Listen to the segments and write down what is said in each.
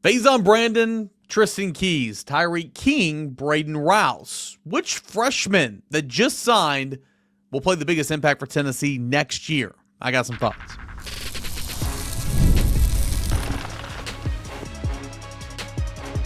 Faizon Brandon, Tristen Keys, Tyreek King, Brayden Rouse. Which freshman that just signed will play the biggest impact for Tennessee next year? I got some thoughts.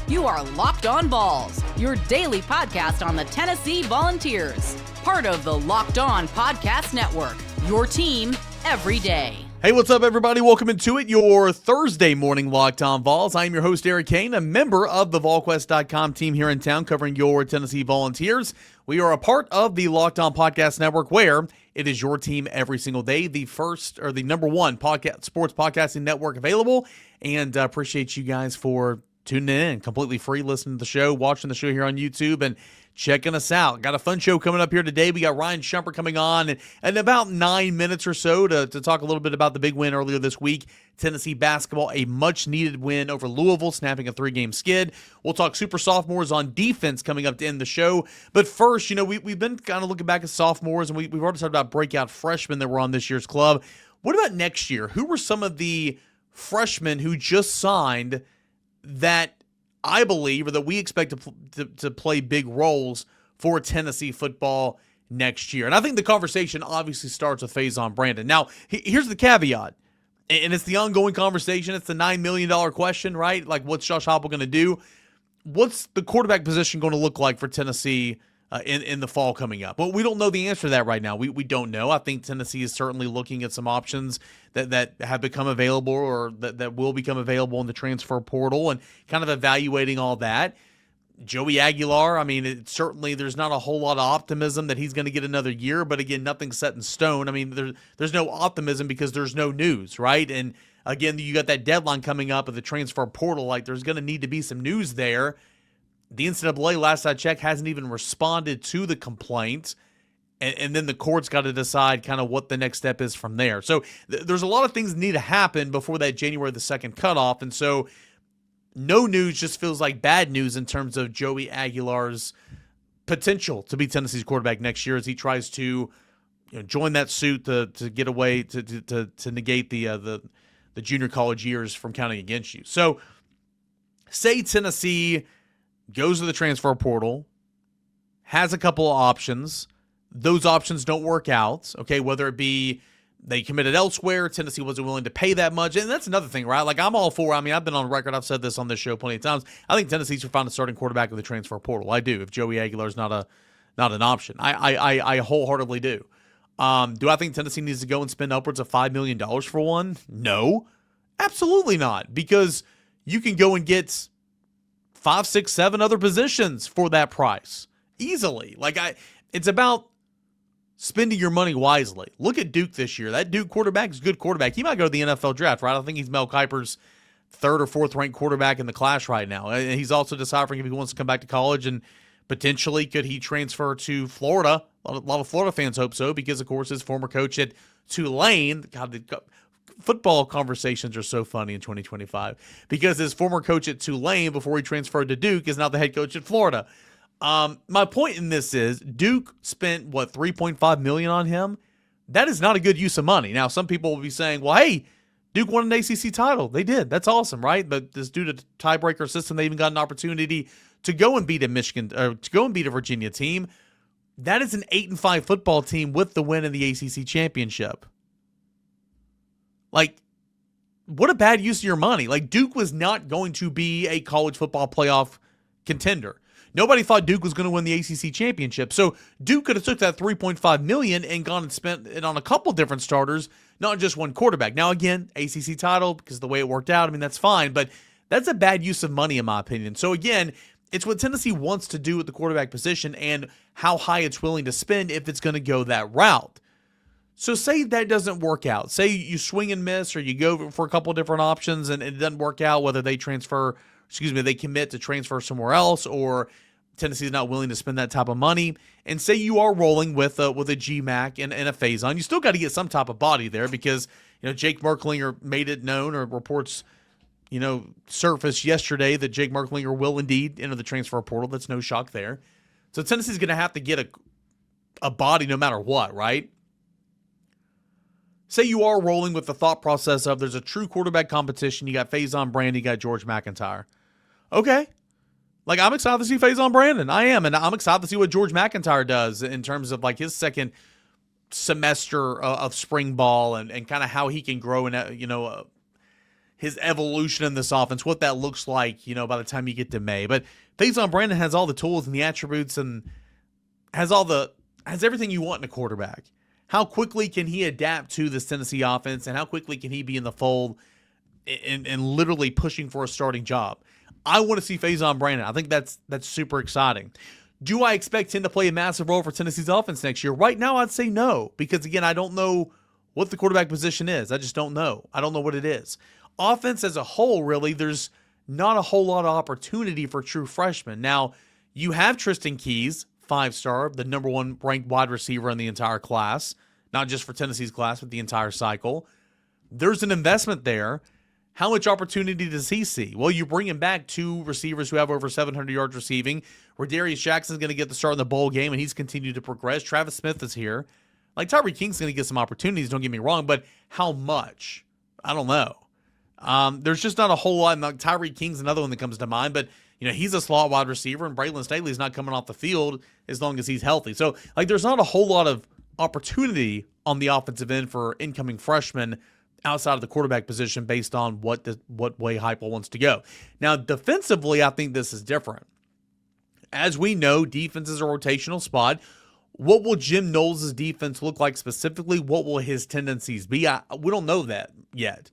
You are Locked On Vols, your daily podcast on the Tennessee Volunteers. Part of the Locked On Podcast Network, your team every day. Hey, what's up, everybody? Welcome into it, your Thursday morning Locked On Vols. I'm your host, Cain, a member of the VolQuest.com team here in town covering your Tennessee Volunteers. We are a part of the Locked On Podcast Network, where it is your team every single day, the number one sports podcasting network available, and appreciate you guys for tuning in, completely free, listening to the show, watching the show here on YouTube, and checking us out. Got a fun show coming up here today. We got Ryan Schumpert coming on in about 9 minutes or so to talk a little bit about the big win earlier this week. Tennessee basketball, a much-needed win over Louisville, snapping a 3-game skid. We'll talk super sophomores on defense coming up to end the show. But first, we've been kind of looking back at sophomores, and we've already talked about breakout freshmen that were on this year's club. What about next year? Who were some of the freshmen who just signed that I believe, or that we expect to play big roles for Tennessee football next year? And I think the conversation obviously starts with Faizon Brandon. Now, here's the caveat, and it's the ongoing conversation. It's the $9 million question, right? Like, what's Josh Heupel going to do? What's the quarterback position going to look like for Tennessee in the fall coming up? Well, we don't know the answer to that right now. We don't know. I think Tennessee is certainly looking at some options that have become available or that will become available in the transfer portal and kind of evaluating all that. Joey Aguilar, I mean, certainly there's not a whole lot of optimism that he's going to get another year, but again, nothing's set in stone. I mean, there's no optimism because there's no news, right? And again, you got that deadline coming up of the transfer portal. Like, there's going to need to be some news there. The NCAA, last I checked, hasn't even responded to the complaint, and then the court's got to decide kind of what the next step is from there. So there's a lot of things that need to happen before that January the 2nd cutoff, and so no news just feels like bad news in terms of Joey Aguilar's potential to be Tennessee's quarterback next year as he tries to join that suit to get away, to negate the junior college years from counting against you. So say Tennessee goes to the transfer portal, has a couple of options. Those options don't work out, okay, whether it be they committed elsewhere, Tennessee wasn't willing to pay that much, and that's another thing, right? Like, I'm all for, I've been on record, I've said this on this show plenty of times, I think Tennessee should find a starting quarterback in the transfer portal. I do, if Joey Aguilar's not an option. I wholeheartedly do. Do I think Tennessee needs to go and spend upwards of $5 million for one? No, absolutely not, because you can go and get 5, 6, 7 other positions for that price easily. It's about spending your money wisely. Look at Duke this year. That Duke quarterback is a good quarterback. He might go to the NFL draft, right? I think he's Mel Kiper's 3rd or 4th ranked quarterback in the class right now. And he's also deciphering if he wants to come back to college, and potentially could he transfer to Florida. A lot of Florida fans hope so, because of course his former coach at Tulane, football conversations are so funny in 2025, because his former coach at Tulane before he transferred to Duke is now the head coach at Florida. My point in this is Duke spent, $3.5 million on him? That is not a good use of money. Now, some people will be saying, well, hey, Duke won an ACC title. They did. That's awesome, right? But this due to the tiebreaker system, they even got an opportunity to go and beat a Virginia team. That is an 8-5 football team with the win in the ACC championship. Like, what a bad use of your money. Like, Duke was not going to be a college football playoff contender. Nobody thought Duke was going to win the ACC championship. So Duke could have took that $3.5 million and gone and spent it on a couple different starters, not just one quarterback. Now, again, ACC title, because of the way it worked out, that's fine. But that's a bad use of money, in my opinion. So, again, it's what Tennessee wants to do at the quarterback position and how high it's willing to spend if it's going to go that route. So say that doesn't work out. Say you swing and miss, or you go for a couple different options and it doesn't work out, whether they they commit to transfer somewhere else, or Tennessee's not willing to spend that type of money. And say you are rolling with a GMAC and a Faizon. You still got to get some type of body there, because Jake Merklinger made it known, or reports surfaced yesterday that Jake Merklinger will indeed enter the transfer portal. That's no shock there. So Tennessee's going to have to get a body no matter what, right? say you are rolling with the thought process of there's a true quarterback competition. You got Faizon Brandon, you got George MacIntyre. Okay. Like, I'm excited to see Faizon Brandon. I am. And I'm excited to see what George MacIntyre does in terms of, like, his second semester of spring ball and kind of how he can grow in, his evolution in this offense, what that looks like, by the time you get to May. But Faizon Brandon has all the tools and the attributes and has everything you want in a quarterback. How quickly can he adapt to this Tennessee offense, and how quickly can he be in the fold and literally pushing for a starting job? I want to see Faizon Brandon. I think that's super exciting. Do I expect him to play a massive role for Tennessee's offense next year? Right now, I'd say no, because, again, I don't know what the quarterback position is. I just don't know. I don't know what it is. Offense as a whole, really, there's not a whole lot of opportunity for true freshmen. Now, you have Tristen Keys, 5-star, the number 1 ranked wide receiver in the entire class, not just for Tennessee's class, but the entire cycle. There's an investment there. How much opportunity does he see? Well, you bring him back 2 receivers who have over 700 yards receiving. Darius Jackson's going to get the start in the bowl game, and he's continued to progress. Travis Smith is here. Like, Tyreek King's going to get some opportunities, don't get me wrong, but how much? I don't know. There's just not a whole lot. Like, Tyreek King's another one that comes to mind, but he's a slot wide receiver, and Braylon Staley's not coming off the field as long as he's healthy. So, like, there's not a whole lot of opportunity on the offensive end for incoming freshmen outside of the quarterback position based on what way Heupel wants to go. Now, defensively, I think this is different. As we know, defense is a rotational spot. What will Jim Knowles' defense look like specifically? What will his tendencies be? We don't know that yet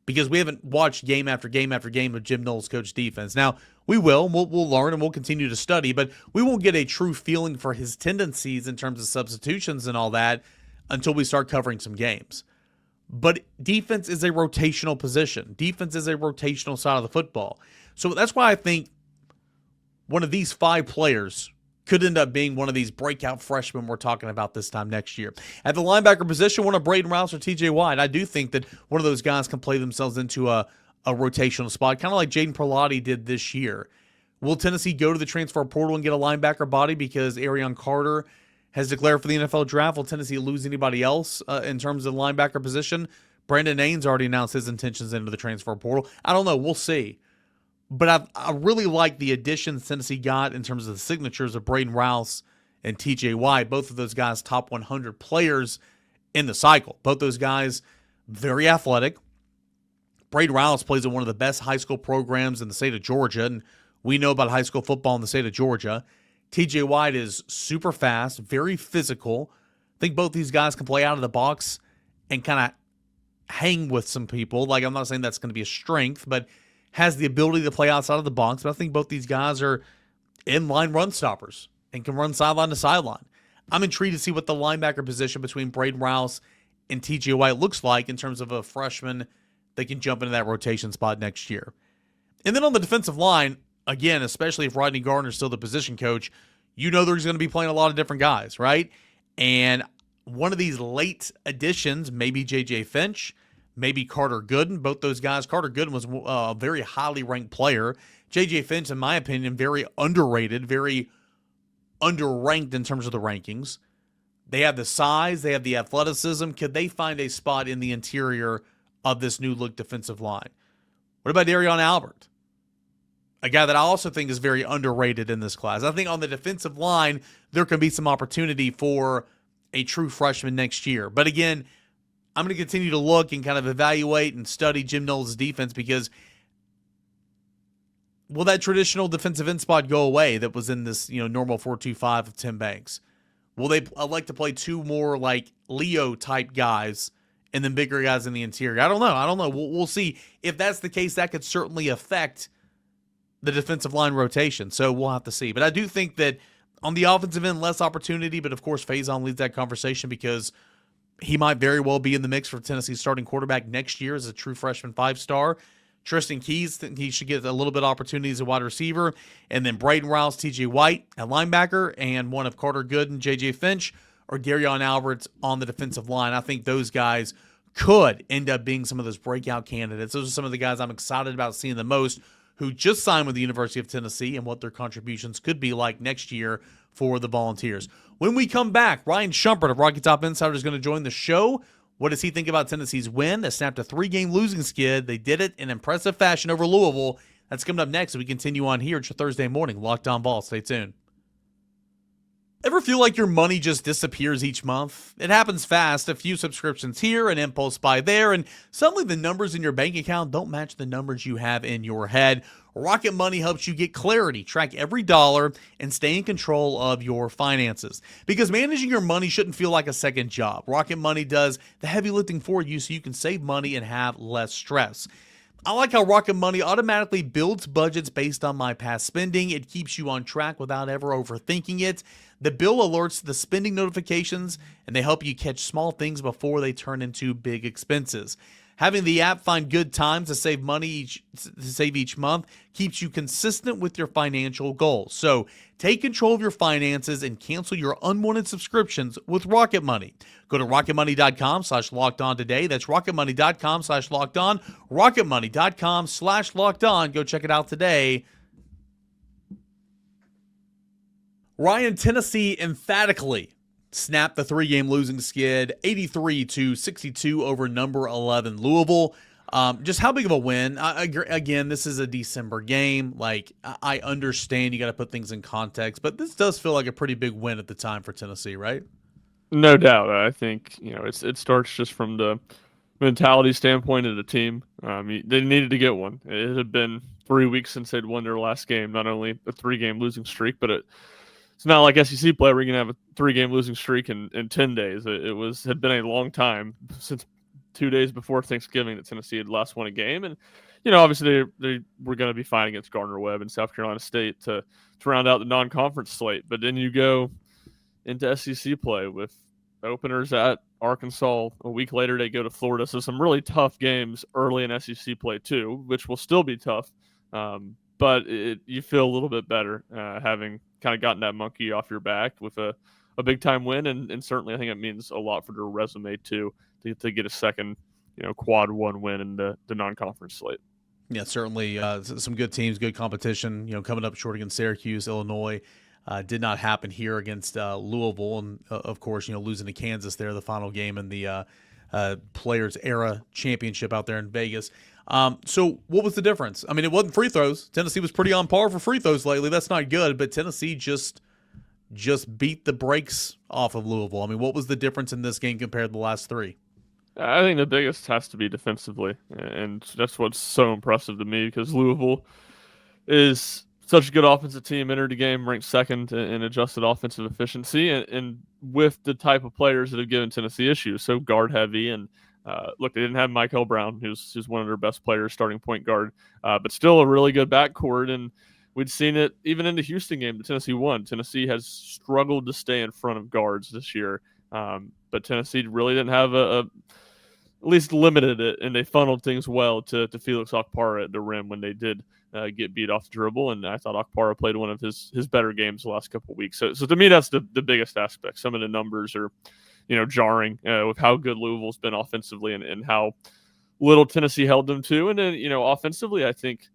because we haven't watched game after game after game of Jim Knowles' coach defense. Now, we will. We'll learn and we'll continue to study, but we won't get a true feeling for his tendencies in terms of substitutions and all that until we start covering some games. But defense is a rotational position. Defense is a rotational side of the football. So that's why I think one of these 5 players could end up being one of these breakout freshmen we're talking about this time next year. At the linebacker position, one of Brayden Rouse or TJ White. I do think that one of those guys can play themselves into a rotational spot, kind of like Jaden Perlotti did this year. Will Tennessee go to the transfer portal and get a linebacker body because Arion Carter has declared for the NFL draft? Will Tennessee lose anybody else in terms of the linebacker position? Brandon Ains already announced his intentions into the transfer portal. I don't know. We'll see. But I really like the additions Tennessee got in terms of the signatures of Brayden Rouse and TJ White. Both of those guys top 100 players in the cycle. Both those guys very athletic. Brayden Rouse plays in one of the best high school programs in the state of Georgia, and we know about high school football in the state of Georgia. TJ White is super fast, very physical. I think both these guys can play out of the box and kind of hang with some people. Like, I'm not saying that's going to be a strength, but has the ability to play outside of the box. But I think both these guys are inline run stoppers and can run sideline to sideline. I'm intrigued to see what the linebacker position between Brayden Rouse and TJ White looks like in terms of a freshman that can jump into that rotation spot next year. And then on the defensive line, again, especially if Rodney Gardner's still the position coach, there's going to be playing a lot of different guys, right? And one of these late additions, maybe J.J. Finch, maybe Carter Gooden. Both those guys, Carter Gooden was a very highly ranked player. J.J. Finch, in my opinion, very underrated, very underranked in terms of the rankings. They have the size, they have the athleticism. Could they find a spot in the interior of this new look defensive line? What about Darion Albert? A guy that I also think is very underrated in this class. I think on the defensive line, there can be some opportunity for a true freshman next year. But again, I'm going to continue to look and kind of evaluate and study Jim Knowles' defense because will that traditional defensive end spot go away that was in this normal 4-2-5 of Tim Banks? Will they elect to play 2 more like Leo-type guys and then bigger guys in the interior? I don't know. We'll see. If that's the case, that could certainly affect the defensive line rotation. So we'll have to see. But I do think that on the offensive end, less opportunity. But, of course, Faizon leads that conversation because he might very well be in the mix for Tennessee's starting quarterback next year as a true freshman 5-star. Tristen Keys, think he should get a little bit of opportunity as a wide receiver. And then Brayden Rouse, TJ White at linebacker, and one of Carter Gooden, J.J. Finch, or Darion Alberts on the defensive line. I think those guys could end up being some of those breakout candidates. Those are some of the guys I'm excited about seeing the most who just signed with the University of Tennessee and what their contributions could be like next year for the Volunteers. When we come back, Ryan Schumpert of Rocky Top Insider is going to join the show. What does he think about Tennessee's win? They snapped a 3-game losing skid. They did it in impressive fashion over Louisville. That's coming up next as we continue on here. It's your Thursday morning Locked On Vols. Stay tuned. Ever feel like your money just disappears each month? It happens fast. A few subscriptions here, an impulse buy there, and suddenly the numbers in your bank account don't match the numbers you have in your head. Rocket Money helps you get clarity, track every dollar, and stay in control of your finances. Because managing your money shouldn't feel like a second job. Rocket Money does the heavy lifting for you so you can save money and have less stress. I like how Rocket Money automatically builds budgets based on my past spending. It keeps you on track without ever overthinking it. The bill alerts the spending notifications, and they help you catch small things before they turn into big expenses. Having the app find good times to save money each month keeps you consistent with your financial goals. So take control of your finances and cancel your unwanted subscriptions with Rocket Money. Go to rocketmoney.com/lockedon today. That's rocketmoney.com/lockedon. rocketmoney.com/lockedon. Go check it out today. Ryan, Tennessee emphatically snapped the 3-game losing skid, 83-62 over number 11 Louisville. Just how big of a win? Again, this is a December game. Like, I understand you got to put things in context, but this does feel like a pretty big win at the time for Tennessee, right? No doubt. I think it starts just from the mentality standpoint of the team. They needed to get one. It had been 3 weeks since they'd won their last game. Not only a 3-game losing streak, but it's not like SEC play where you're going to have a 3-game losing streak in 10 days. It had been a long time, since 2 days before Thanksgiving, that Tennessee had last won a game. And, obviously they were going to be fine against Gardner-Webb and South Carolina State to round out the non-conference slate. But then you go into SEC play with openers at Arkansas. A week later, they go to Florida. So some really tough games early in SEC play too, which will still be tough. But you feel a little bit better having kind of gotten that monkey off your back with a big-time win. And certainly I think it means a lot for their resume too, to get a second quad 1 win in the non-conference slate. Yeah, certainly some good teams, good competition, coming up short against Syracuse, Illinois. Did not happen here against Louisville. And, of course, losing to Kansas there, the final game in the Players Era Championship out there in Vegas. So what was the difference? I mean, it wasn't free throws. Tennessee was pretty on par for free throws lately. That's not good, but Tennessee just beat the brakes off of Louisville. I mean, what was the difference in this game compared to the last 3? I think the biggest has to be defensively, and that's what's so impressive to me, because Louisville is such a good offensive team, entered the game ranked second in adjusted offensive efficiency, and with the type of players that have given Tennessee issues, so guard heavy. And look, they didn't have Michael Brown, who's one of their best players, starting point guard, but still a really good backcourt. And we'd seen it even in the Houston game that Tennessee won. Tennessee has struggled to stay in front of guards this year, but Tennessee really didn't have at least limited it, and they funneled things well to Felix Okpara at the rim when they did get beat off the dribble. And I thought Okpara played one of his better games the last couple of weeks. So to me, that's the biggest aspect. Some of the numbers are, jarring with how good Louisville's been offensively and how little Tennessee held them to. And then, offensively, I think,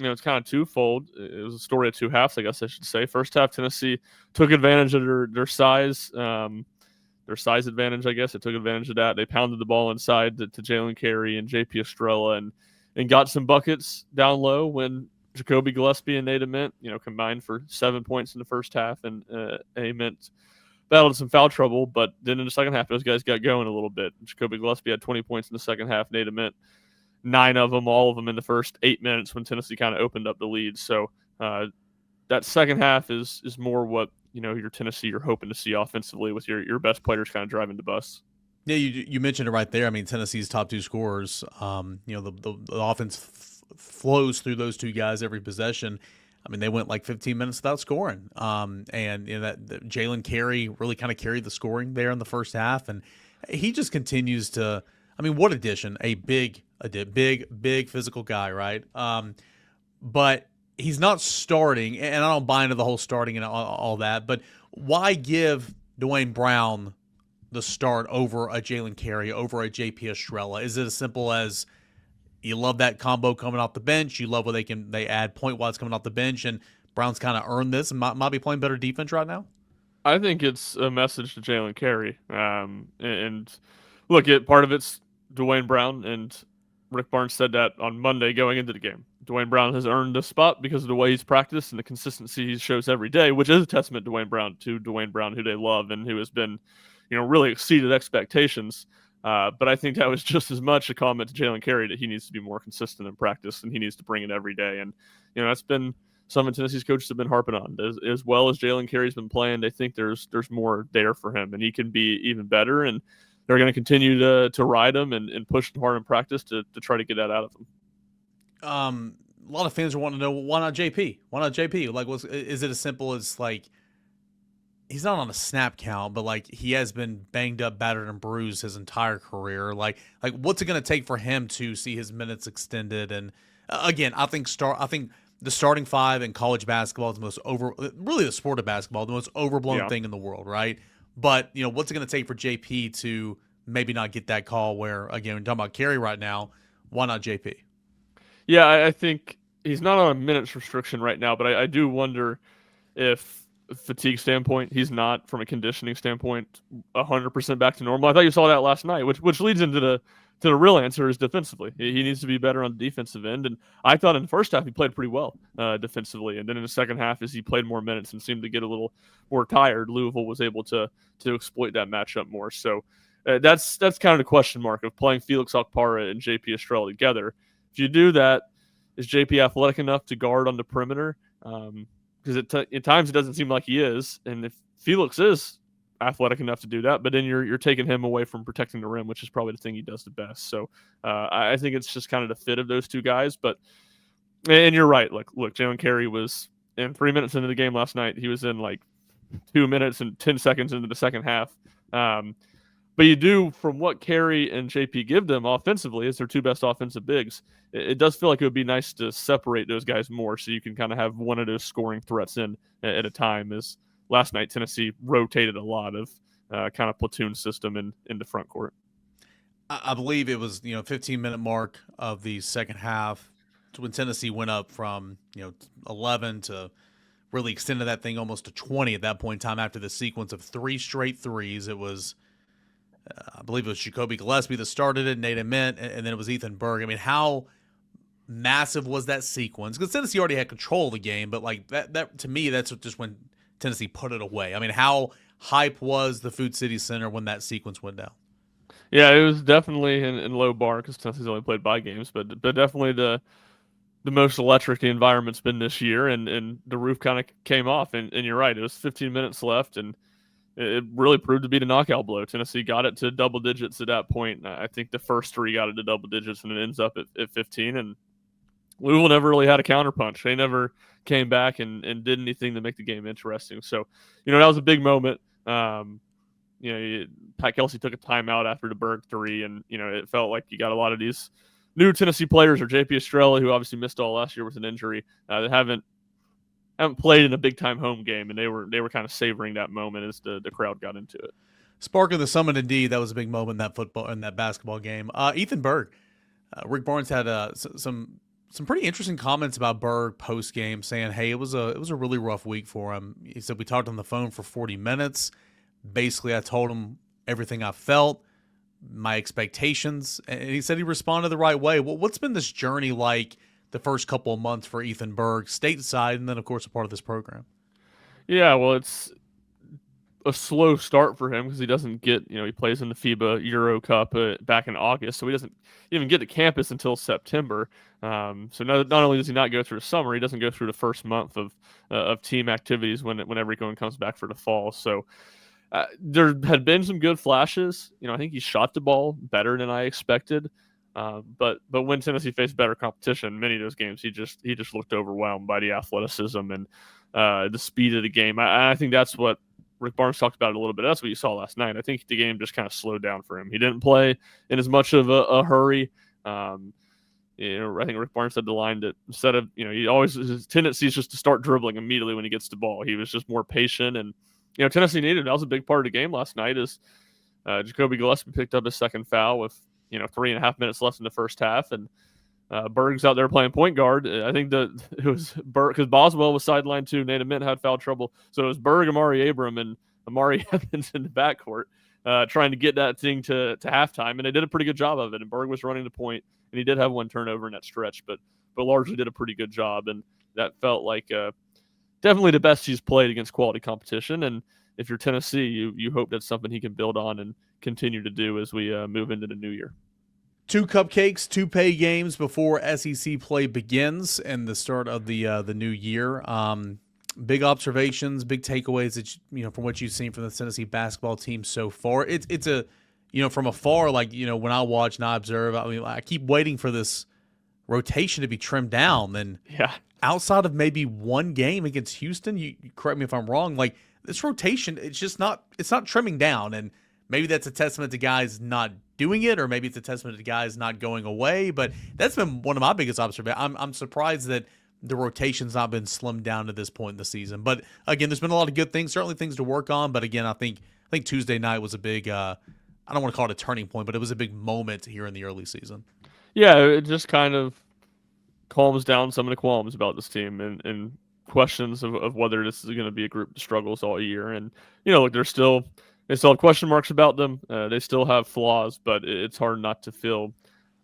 it's kind of twofold. It was a story of 2 halves, I guess I should say. First half, Tennessee took advantage of their size. Their size advantage, I guess. It took advantage of that. They pounded the ball inside to Jaylen, Carey, and JP Estrella and got some buckets down low when Jacoby Gillespie and Nate Ament, combined for 7 points in the first half. And Ament battled some foul trouble, but then in the second half, those guys got going a little bit. Jacoby Gillespie had 20 points in the second half. Nate Ament, 9 of them, all of them in the first 8 minutes when Tennessee kind of opened up the lead. So that second half is more what, your Tennessee you're hoping to see offensively, with your best players kind of driving the bus. Yeah, you mentioned it right there. I mean, Tennessee's top 2 scorers, the offense flows through those 2 guys every possession. I mean, they went like 15 minutes without scoring. And that Jaylen, Carey really kind of carried the scoring there in the first half. And he just continues to, I mean, what addition? A big physical guy, right? But he's not starting, and I don't buy into the whole starting and all that, but why give Dwayne Brown the start over a Jaylen Carey, over a JP Estrella? Is it as simple as you love that combo coming off the bench, you love what they add point-wise coming off the bench, and Brown's kind of earned this and might be playing better defense right now? I think it's a message to Jaylen Carey. And Look, part of it's Dwayne Brown, and Rick Barnes said that on Monday going into the game. Dwayne Brown has earned a spot because of the way he's practiced and the consistency he shows every day, which is a testament to Dwayne Brown, who they love and who has been, really exceeded expectations. But I think that was just as much a comment to Jaylen Carey that he needs to be more consistent in practice and he needs to bring it every day. And, that's been something Tennessee's coaches have been harping on. As well as Jaylen Carey's been playing, they think there's more there for him and he can be even better. And they're going to continue to ride him and push him hard in practice to try to get that out of him. A lot of fans are wanting to know, why not JP? Why not JP? Like, is it as simple as, like, he's not on a snap count, but, like, he has been banged up, battered, and bruised his entire career. Like what's it going to take for him to see his minutes extended? And again, I think the starting five in college basketball is really the sport of basketball, the most overblown thing in the world, right? But, what's it going to take for JP to maybe not get that call where, again, we're talking about Carey right now, why not JP? Yeah, I think he's not on a minutes restriction right now, but I do wonder if fatigue standpoint, he's not, from a conditioning standpoint, 100% back to normal. I thought you saw that last night, which leads into the real answer is defensively. He needs to be better on the defensive end, and I thought in the first half he played pretty well defensively, and then in the second half, as he played more minutes and seemed to get a little more tired, Louisville was able to exploit that matchup more. So that's kind of the question mark of playing Felix Okpara and JP Estrella together. If you do that, is JP athletic enough to guard on the perimeter? Because at times it doesn't seem like he is, and if Felix is athletic enough to do that, but then you're taking him away from protecting the rim, which is probably the thing he does the best. So I think it's just kind of the fit of those two guys. And you're right. Look, Jaylen Carey was in 3 minutes into the game last night. He was in like 2 minutes and 10 seconds into the second half. But you do, from what Carey and JP give them offensively, as their two best offensive bigs, it does feel like it would be nice to separate those guys more so you can kind of have one of those scoring threats in at a time. As last night, Tennessee rotated a lot of kind of platoon system in the front court. I believe it was 15-minute mark of the second half when Tennessee went up from 11 to really extended that thing almost to 20 at that point in time after the sequence of 3 straight threes. It was I believe it was Jacoby Gillespie that started it, Nate Ament, and then it was Ethan Berg. I mean, how massive was that sequence? Because Tennessee already had control of the game, but like that to me, that's just when Tennessee put it away. I mean, how hype was the Food City Center when that sequence went down? Yeah, it was definitely in low bar because Tennessee's only played by games, but definitely the most electric the environment's been this year, and the roof kind of came off. And you're right, it was 15 minutes left, and it really proved to be the knockout blow. Tennessee got it to double digits at that point. I think the first 3 got it to double digits, and it ends up at 15. And Louisville never really had a counterpunch. They never came back and did anything to make the game interesting. So, that was a big moment. Pat Kelsey took a timeout after the Berg 3, and, it felt like you got a lot of these new Tennessee players, or JP Estrella, who obviously missed all last year with an injury, that haven't played in a big-time home game, and they were kind of savoring that moment as the crowd got into it. Spark of the summit, indeed. That was a big moment in that basketball game. Ethan Berg, Rick Barnes had some pretty interesting comments about Berg post game, saying, "Hey, it was a really rough week for him." He said, "We talked on the phone for 40 minutes. Basically, I told him everything I felt, my expectations, and he said he responded the right way." Well, what's been this journey like the first couple of months for Ethan Berg, stateside, and then, of course, a part of this program? Yeah, well, it's a slow start for him because he doesn't get, he plays in the FIBA Euro Cup back in August, so he doesn't even get to campus until September. So not only does he not go through the summer, he doesn't go through the first month of team activities when everyone comes back for the fall. So there had been some good flashes. I think he shot the ball better than I expected. But when Tennessee faced better competition, many of those games he just looked overwhelmed by the athleticism and the speed of the game. I think that's what Rick Barnes talked about it a little bit. That's what you saw last night. I think the game just kind of slowed down for him. He didn't play in as much of a hurry. I think Rick Barnes said the line that instead of his tendency is just to start dribbling immediately when he gets the ball. He was just more patient, and Tennessee needed. That was a big part of the game last night. Is Jacoby Gillespie picked up his second foul with 3.5 minutes left in the first half, and Berg's out there playing point guard. I think it was Berg because Boswell was sidelined too. Nate Ament had foul trouble, so it was Berg, Amari Abram, and Amari Evans in the backcourt. trying to get that thing to halftime, and they did a pretty good job of it. And Berg was running the point, and he did have one turnover in that stretch, but largely did a pretty good job, and that felt like definitely the best he's played against quality competition. And if you're Tennessee, you hope that's something he can build on and continue to do as we move into the new year. 2 cupcakes, 2 pay games before SEC play begins and the start of the new year. Big observations, big takeaways that from what you've seen from the Tennessee basketball team so far. It's a from afar, like when I watch and I observe, I keep waiting for this rotation to be trimmed down. And outside of maybe one game against Houston, you correct me if I'm wrong, like this rotation, it's not trimming down. And maybe that's a testament to guys not doing it, or maybe it's a testament to guys not going away. But that's been one of my biggest observations. I'm surprised that the rotation's not been slimmed down to this point in the season. But again, there's been a lot of good things, certainly things to work on. But again, I think Tuesday night was a big, I don't want to call it a turning point, but it was a big moment here in the early season. Yeah, it just kind of calms down some of the qualms about this team and questions of whether this is going to be a group that struggles all year. And, look, they still have question marks about them. They still have flaws, but it's hard not to feel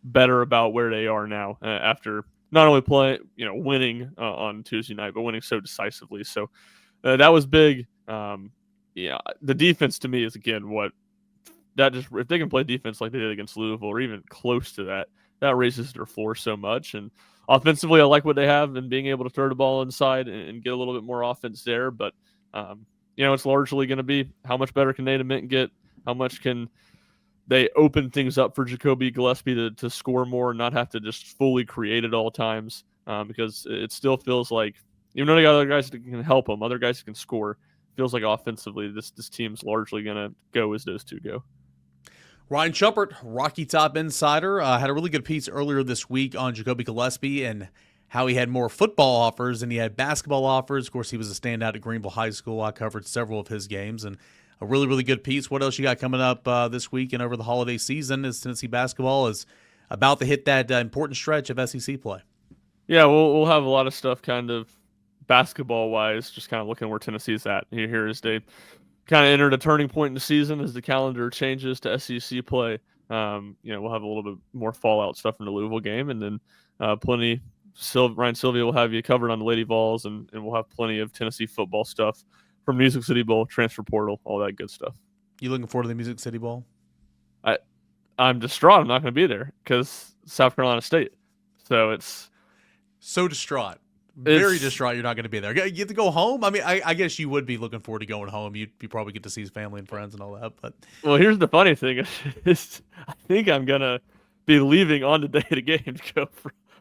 better about where they are now after not only winning on Tuesday night, but winning so decisively. So that was big. The defense to me is, again, if they can play defense like they did against Louisville or even close to that, that raises their floor so much. And offensively, I like what they have and being able to throw the ball inside and get a little bit more offense there. But, it's largely going to be how much better can Nate Minton get? How much can they open things up for Jacoby Gillespie to score more and not have to just fully create at all times? Because it still feels like, even though they got other guys that can help them, other guys that can score, feels like offensively this team's largely going to go as those two go. Ryan Schumpert, Rocky Top Insider, had a really good piece earlier this week on Jacoby Gillespie and how he had more football offers than he had basketball offers. Of course, he was a standout at Greenville High School. I covered several of his games, and a really, really good piece. What else you got coming up this week and over the holiday season as Tennessee basketball is about to hit that important stretch of SEC play? Yeah, we'll have a lot of stuff kind of basketball-wise, just kind of looking where Tennessee's at here as they kind of entered a turning point in the season as the calendar changes to SEC play. We'll have a little bit more fallout stuff from the Louisville game, and then plenty. Ryan Sylvia will have you covered on the Lady Vols, and we'll have plenty of Tennessee football stuff from Music City Bowl, transfer portal, all that good stuff. You looking forward to the Music City Bowl? I'm distraught. I'm not going to be there because South Carolina State. So it's so distraught. Very distraught you're not going to be there. You get to go home? I mean, I guess you would be looking forward to going home. You probably get to see his family and friends and all that. But well, here's the funny thing. Is I think I'm going to be leaving on the day of the game to go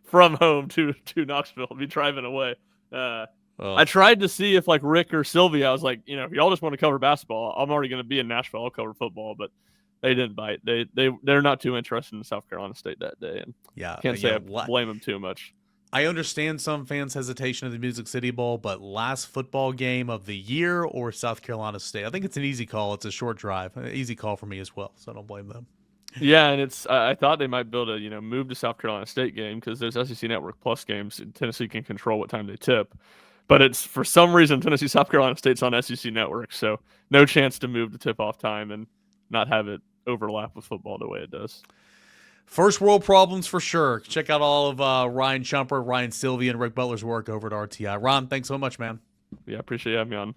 from home to Knoxville. I'll be driving away. I tried to see if, like, Rick or Sylvia, I was like, if y'all just want to cover basketball, I'm already going to be in Nashville. I'll cover football. But they didn't bite. They're not too interested in South Carolina State that day. And can't say I blame them too much. I understand some fans' hesitation of the Music City Bowl, but last football game of the year or South Carolina State? I think it's an easy call. It's a short drive. An easy call for me as well, so I don't blame them. Yeah, and I thought they might build a move to South Carolina State game because there's SEC Network Plus games. Tennessee can control what time they tip. But it's, for some reason, Tennessee South Carolina State's on SEC Network, so no chance to move the tip-off time and not have it overlap with football the way it does. First world problems for sure. Check out all of Ryan Schumpert, Ryan Sylvia, and Rick Butler's work over at RTI. Ron, thanks so much, man. Yeah, appreciate you having me on.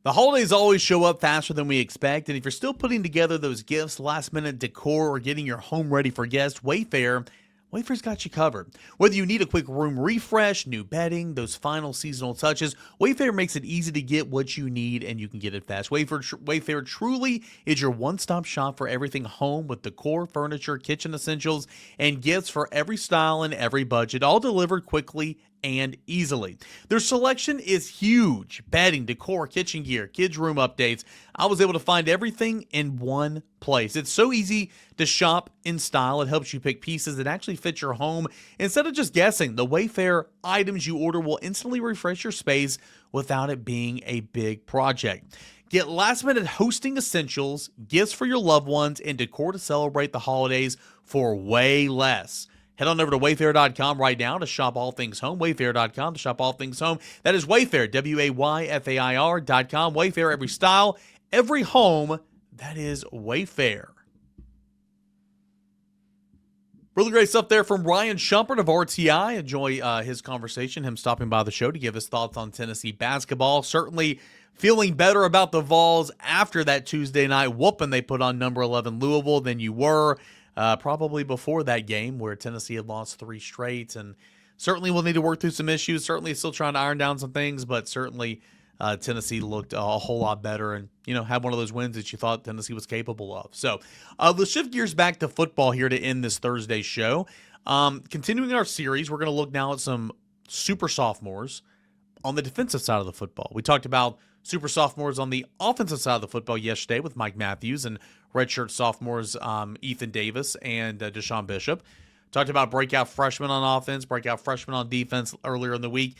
The holidays always show up faster than we expect, and if you're still putting together those gifts, last-minute decor, or getting your home ready for guests, Wayfair's got you covered. Whether you need a quick room refresh, new bedding, those final seasonal touches, Wayfair makes it easy to get what you need, and you can get it fast. Wayfair truly is your one-stop shop for everything home with decor, furniture, kitchen essentials, and gifts for every style and every budget, all delivered quickly and easily. Their selection is huge. Bedding, decor, kitchen gear, kids' room updates. I was able to find everything in one place. It's so easy to shop in style. It helps you pick pieces that actually fit your home instead of just guessing. The Wayfair items you order will instantly refresh your space without it being a big project. Get last-minute hosting essentials, gifts for your loved ones, and decor to celebrate the holidays for way less. Head on over to Wayfair.com right now to shop all things home. Wayfair.com to shop all things home. That is Wayfair, Wayfair.com. Wayfair, every style, every home. That is Wayfair. Really great stuff there from Ryan Schumpert of RTI. Enjoy his conversation, him stopping by the show to give his thoughts on Tennessee basketball. Certainly feeling better about the Vols after that Tuesday night whooping they put on number 11 Louisville than you were probably before that game where Tennessee had lost 3 straight. And certainly we'll need to work through some issues. Certainly still trying to iron down some things, but certainly Tennessee looked a whole lot better and, had one of those wins that you thought Tennessee was capable of. So let's shift gears back to football here to end this Thursday show. Continuing our series, we're going to look now at some super sophomores on the defensive side of the football. We talked about super sophomores on the offensive side of the football yesterday with Mike Matthews and redshirt sophomores Ethan Davis and Deshaun Bishop. Talked about breakout freshmen on offense, breakout freshmen on defense earlier in the week.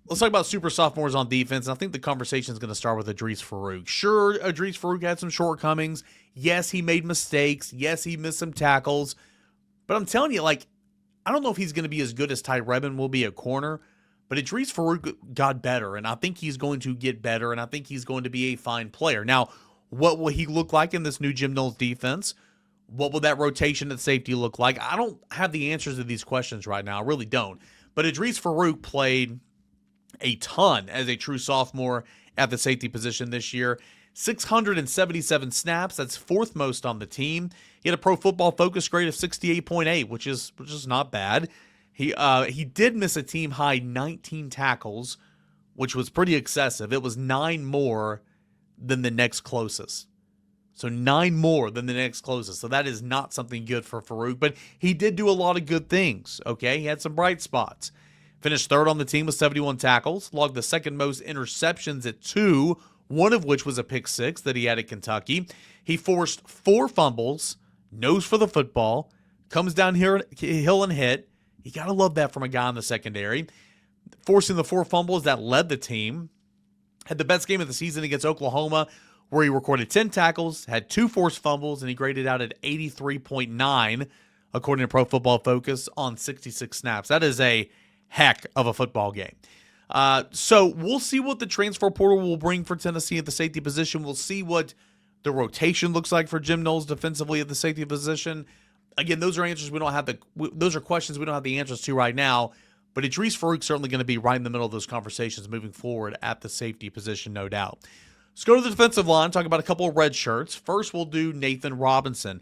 Let's talk about super sophomores on defense. And I think the conversation is going to start with Idris Farouk. Sure, Idris Farouk had some shortcomings. Yes, he made mistakes. Yes, he missed some tackles. But I'm telling you, I don't know if he's going to be as good as Ty Redmond will be at corner, but Idris Farouk got better, and I think he's going to get better, and I think he's going to be a fine player. Now, what will he look like in this new Jim Knowles defense? What will that rotation at safety look like? I don't have the answers to these questions right now. I really don't. But Idris Farouk played a ton as a true sophomore at the safety position this year. 677 snaps. That's 4th most on the team. He had a Pro Football Focus grade of 68.8, which is not bad. He did miss a team high 19 tackles, which was pretty excessive. It was 9 more than the next closest. So 9 more than the next closest. So that is not something good for Farouk, but he did do a lot of good things. Okay, he had some bright spots. Finished 3rd on the team with 71 tackles, logged the 2nd most interceptions at 2, one of which was a pick 6 that he had at Kentucky. He forced 4 fumbles, nose for the football, comes down here hill and hit. You got to love that from a guy in the secondary. Forcing the 4 fumbles that led the team. Had the best game of the season against Oklahoma, where he recorded 10 tackles, had 2 forced fumbles, and he graded out at 83.9, according to Pro Football Focus, on 66 snaps. That is a heck of a football game. So we'll see what the transfer portal will bring for Tennessee at the safety position. We'll see what the rotation looks like for Jim Knowles defensively at the safety position. Again, those are answers those are questions we don't have the answers to right now. But Idris Farouk's certainly going to be right in the middle of those conversations moving forward at the safety position, no doubt. Let's go to the defensive line, talk about a couple of red shirts. First, we'll do Nathan Robinson.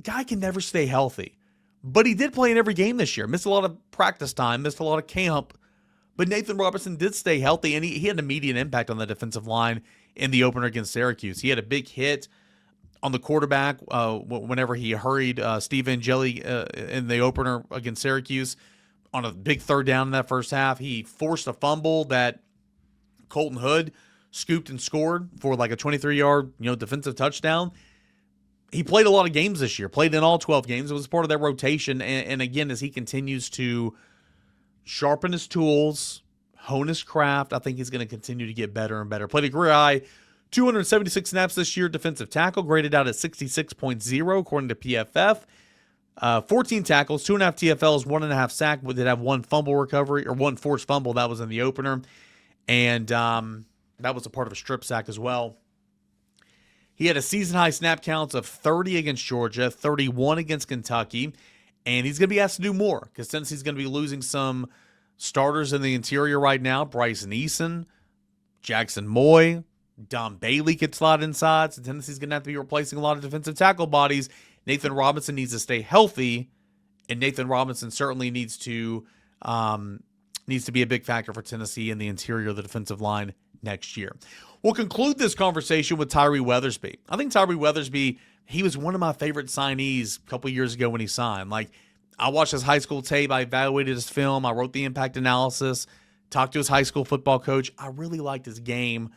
Guy can never stay healthy, but he did play in every game this year. Missed a lot of practice time, missed a lot of camp, but Nathan Robinson did stay healthy, and he had an immediate impact on the defensive line in the opener against Syracuse. He had a big hit on the quarterback whenever he hurried Steve Angeli in the opener against Syracuse on a big 3rd down in that first half. He forced a fumble that Colton Hood scooped and scored for like a 23-yard defensive touchdown. He played a lot of games this year, played in all 12 games. It was part of that rotation. And again, as he continues to sharpen his tools, hone his craft, I think he's going to continue to get better and better. Played a career high 276 snaps this year, defensive tackle, graded out at 66.0 according to PFF. 14 tackles, 2.5 TFLs, 1.5 sack. We did have 1 fumble recovery, or 1 forced fumble. That was in the opener. And that was a part of a strip sack as well. He had a season-high snap counts of 30 against Georgia, 31 against Kentucky, and he's going to be asked to do more because Tennessee's going to be losing some starters in the interior right now. Bryson Eason, Jackson Moy, Don Bailey could slide inside, so Tennessee's going to have to be replacing a lot of defensive tackle bodies. Nathan Robinson needs to stay healthy, and Nathan Robinson certainly needs to be a big factor for Tennessee in the interior of the defensive line next year. We'll conclude this conversation with Tyree Weathersby. I think Tyree Weathersby, he was one of my favorite signees a couple years ago when he signed. I watched his high school tape. I evaluated his film. I wrote the impact analysis, talked to his high school football coach. I really liked his game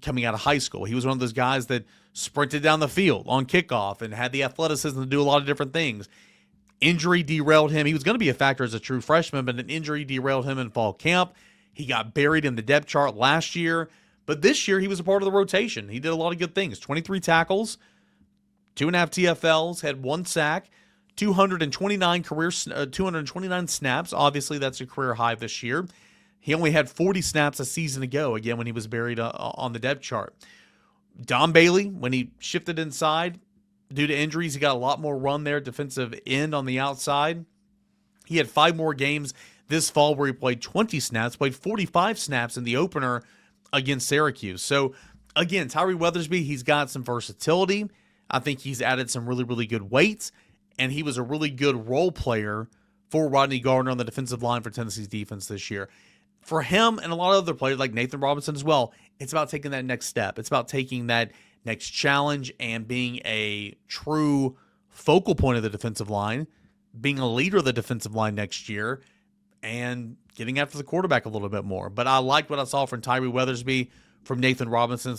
coming out of high school. He was one of those guys that sprinted down the field on kickoff and had the athleticism to do a lot of different things. Injury derailed him. He was going to be a factor as a true freshman, but an injury derailed him in fall camp. He got buried in the depth chart last year, but this year he was a part of the rotation. He did a lot of good things. 23 tackles, 2.5 TFLs, had 1 sack, 229 snaps. Obviously, that's a career high this year. He only had 40 snaps a season ago, again, when he was buried on the depth chart. Don Bailey, when he shifted inside due to injuries, he got a lot more run there, defensive end on the outside. He had 5 more games this fall where he played 20 snaps, played 45 snaps in the opener against Syracuse. So, again, Tyree Weathersby, he's got some versatility. I think he's added some really, really good weight, and he was a really good role player for Rodney Gardner on the defensive line for Tennessee's defense this year. For him and a lot of other players like Nathan Robinson as well, it's about taking that next step. It's about taking that next challenge and being a true focal point of the defensive line, being a leader of the defensive line next year, and getting after the quarterback a little bit more. But I liked what I saw from Tyree Weathersby, from Nathan Robinson,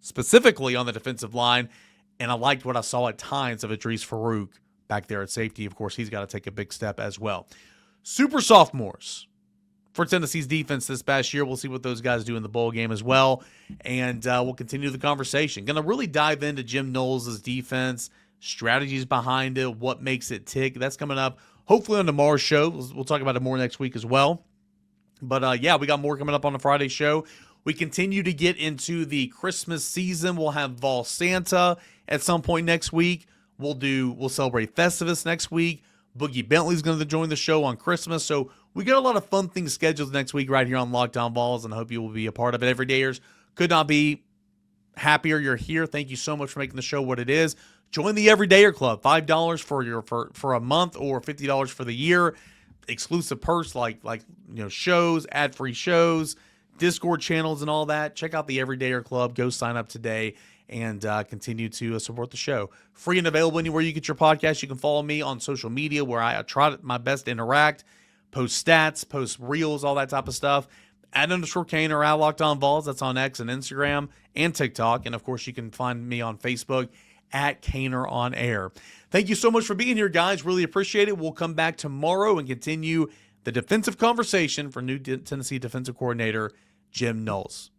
specifically on the defensive line, and I liked what I saw at times of Idris Farouk back there at safety. Of course, he's got to take a big step as well. Super sophomores for Tennessee's defense this past year. We'll see what those guys do in the bowl game as well, and we'll continue the conversation. Going to really dive into Jim Knowles' defense, strategies behind it, what makes it tick. That's coming up hopefully on tomorrow's show. We'll talk about it more next week as well. But, yeah, we got more coming up on the Friday show. We continue to get into the Christmas season. We'll have Vol Santa at some point next week. We'll celebrate Festivus next week. Boogie Bentley's going to join the show on Christmas. So we got a lot of fun things scheduled next week right here on Locked On Vols, and I hope you will be a part of it. Everydayers, could not be happier you're here. Thank you so much for making the show what it is. Join the Everydayer Club. $5 for a month or $50 for the year. Exclusive perks like shows, ad-free shows, Discord channels, and all that. Check out the Everydayer Club. Go sign up today and continue to support the show. Free and available anywhere you get your podcast. You can follow me on social media where I try my best to interact, post stats, post reels, all that type of stuff. @_Cain or @LockedOnVols. That's on X and Instagram and TikTok. And, of course, you can find me on Facebook @Cainer on Air. Thank you so much for being here, guys. Really appreciate it. We'll come back tomorrow and continue the defensive conversation for new Tennessee defensive coordinator Jim Knowles.